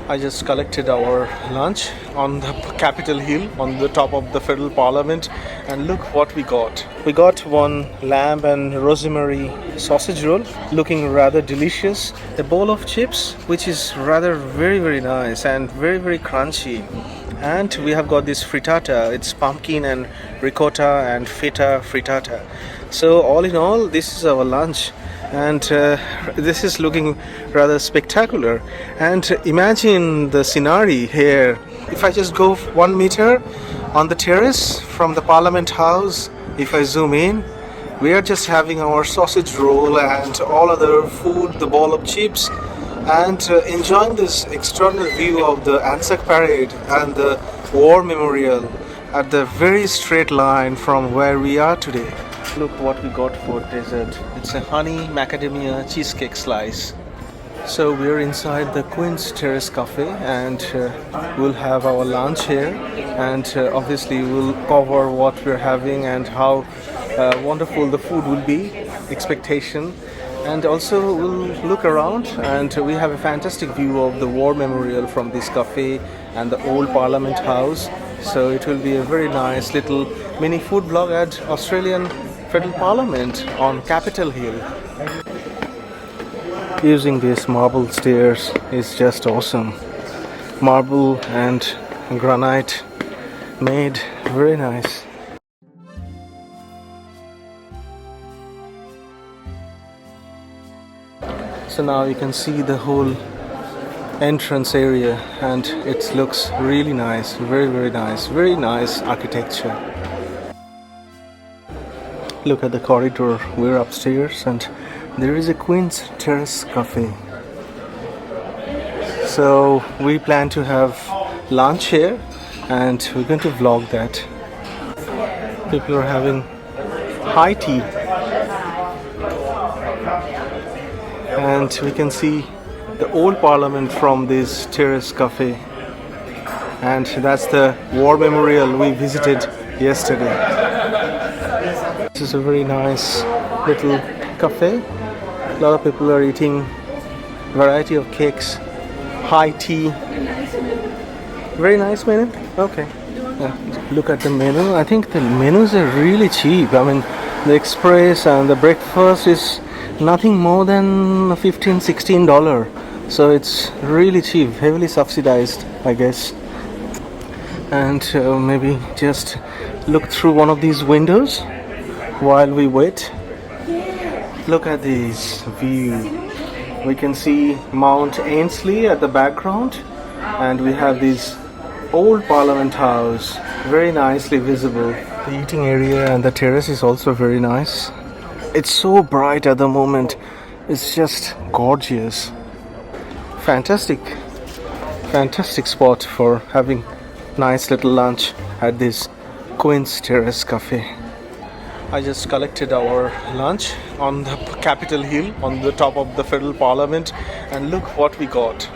I just collected our lunch on the Capitol Hill on the top of the Federal Parliament, and look what we got. We got one lamb and rosemary sausage roll looking rather delicious, a bowl of chips which is rather very nice and very crunchy, and we have got this frittata. It's pumpkin and ricotta and feta frittata. So all in all, this is our lunch, and this is looking rather spectacular. And imagine the scenery here. If I just go 1 meter on the terrace from the Parliament House, if I zoom in, we are just having our sausage roll and all other food, the bowl of chips, and enjoying this extraordinary view of the Anzac Parade and the War Memorial at the very straight line from where we are today. Look what we got for dessert. It's a honey macadamia cheesecake slice. So we're inside the Queen's Terrace Café, and we'll have our lunch here, and obviously we'll cover what we're having and how wonderful the food will be, expectation, and also we'll look around, and we have a fantastic view of the War Memorial from this cafe and the old Parliament House. So it will be a very nice little mini food vlog at Australian Federal Parliament on Capitol Hill. Using these marble stairs is just awesome. Marble and granite made very nice. So now you can see the whole entrance area, and it looks really nice, very nice, very nice architecture. Look at the corridor. We're upstairs and there is a Queen's Terrace Cafe. So we plan to have lunch here, and we're going to vlog that. People are having high tea, and we can see the old Parliament from this Terrace Cafe, and that's the War Memorial we visited yesterday. This is a very nice little cafe. A lot of people are eating variety of cakes, high tea. Very nice menu. Okay. Yeah. Look at the menu. I think the menus are really cheap. I mean, the express and the breakfast is nothing more than $15-16. So it's really cheap, heavily subsidized, I guess. And maybe just look through one of these windows while we wait. Look at this view. We can see Mount Ainslie at the background, and we have this old Parliament House very nicely visible. The eating area and the terrace is also very nice. It's so bright at the moment. It's just gorgeous. Fantastic spot for having nice little lunch at this Queen's Terrace Cafe. I just collected our lunch on the Capitol Hill on the top of the Federal Parliament, and look what we got.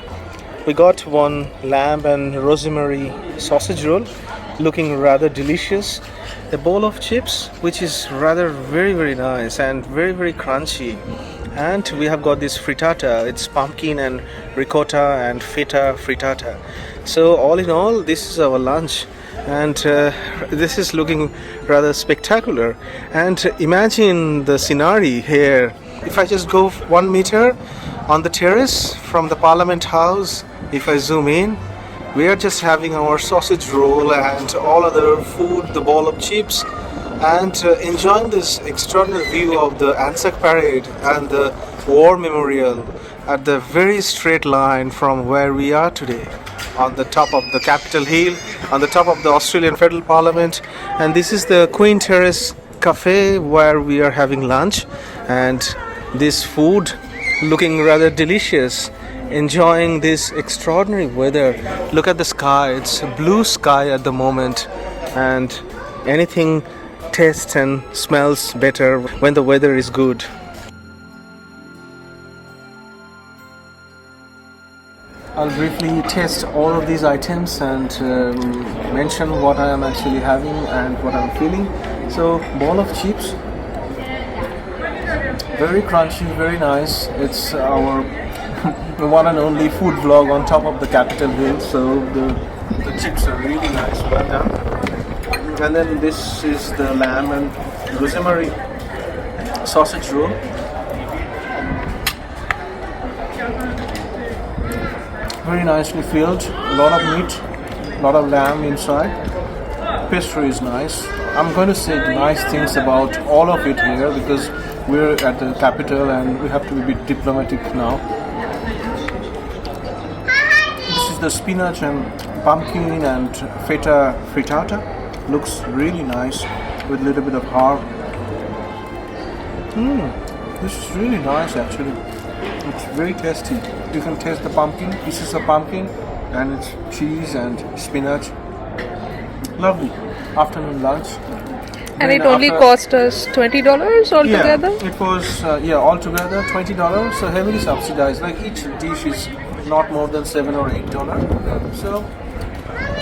We got one lamb and rosemary sausage roll looking rather delicious, a bowl of chips which is rather very nice and very crunchy, and we have got this frittata. It's pumpkin and ricotta and feta frittata. So all in all, this is our lunch, and this is looking rather spectacular. And imagine the scenery here. If I just go 1 meter on the terrace from the Parliament House, if I zoom in, we are just having our sausage roll and all other food, the bowl of chips, and enjoying this extraordinary view of the Anzac Parade and the War Memorial at the very straight line from where we are today, on the top of the Capitol Hill, on the top of the Australian Federal Parliament. And this is the Queen Terrace Cafe where we are having lunch, and this food looking rather delicious, enjoying this extraordinary weather. Look at the sky. It's a blue sky at the moment, and anything tastes and smells better when the weather is good. I'll briefly test all of these items and mention what I am actually having and what I'm feeling. So, bowl of chips, very crunchy, very nice. It's our one and only food vlog on top of the Capitol Hill. So the chips are really nice, well done. And then this is the lamb and rosemary sausage roll. Very nicely filled, a lot of meat, a lot of lamb inside. Pastry is nice. I'm going to say nice things about all of it here because we're at the capital and we have to be a bit diplomatic now. This is the spinach and pumpkin and feta frittata. Looks really nice with a little bit of herb. This is really nice actually. It's very tasty. You can taste the pumpkin, pieces of pumpkin, and it's cheese and spinach. Lovely afternoon lunch. And it only cost us $20 altogether? Yeah, it was altogether $20. So heavily subsidized. Like each dish is not more than $7 or $8. So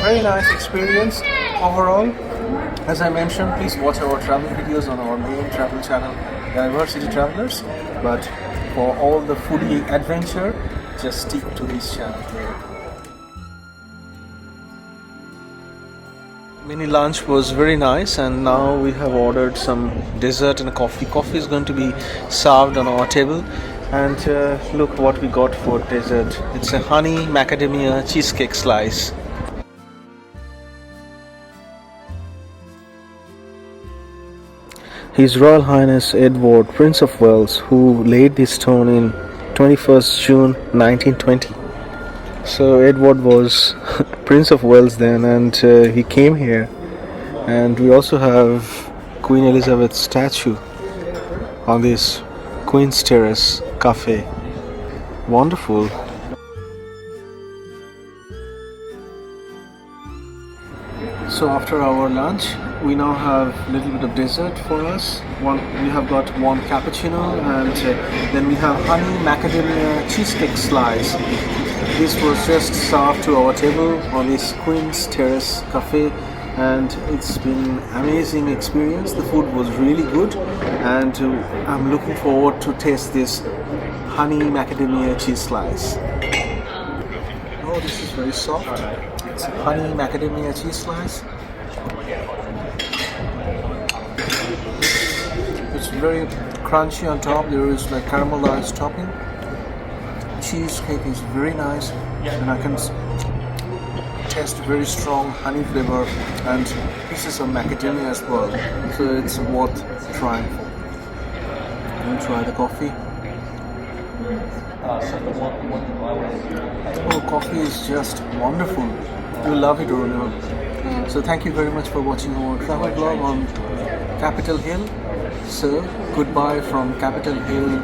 very nice experience overall. As I mentioned, please watch our travel videos on our main travel channel, Diversity Travelers. But for all the foodie adventure, just stick to this channel. Mini lunch was very nice, and now we have ordered some dessert and a coffee. Coffee is going to be served on our table, and look what we got for dessert. It's a honey macadamia cheesecake slice. His Royal Highness Edward, Prince of Wales, who laid this stone in 21st June 1920. So Edward was Prince of Wales then, and he came here. And we also have Queen Elizabeth's statue on this Queen's Terrace Café. Wonderful. So after our lunch, we now have a little bit of dessert for us. We have got one cappuccino, and then we have honey macadamia cheesecake slice. This was just served to our table on this Queen's Terrace Cafe, and it's been an amazing experience. The food was really good, and I'm looking forward to taste this honey macadamia cheese slice. Oh, this is very soft. It's a honey macadamia cheese slice. It's very crunchy on top. There is like caramelized topping. Cheesecake is very nice, and I can taste very strong honey flavor and pieces of macadamia as well. So it's worth trying for. Let me try the coffee. Oh, coffee is just wonderful. You love it, Romeo. So thank you very much for watching our travel vlog on Capitol Hill. So goodbye from Capitol Hill,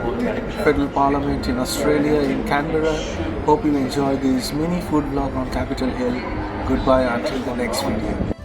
Federal Parliament in Australia, in Canberra. Hope you enjoyed this mini food vlog on Capitol Hill. Goodbye until the next video.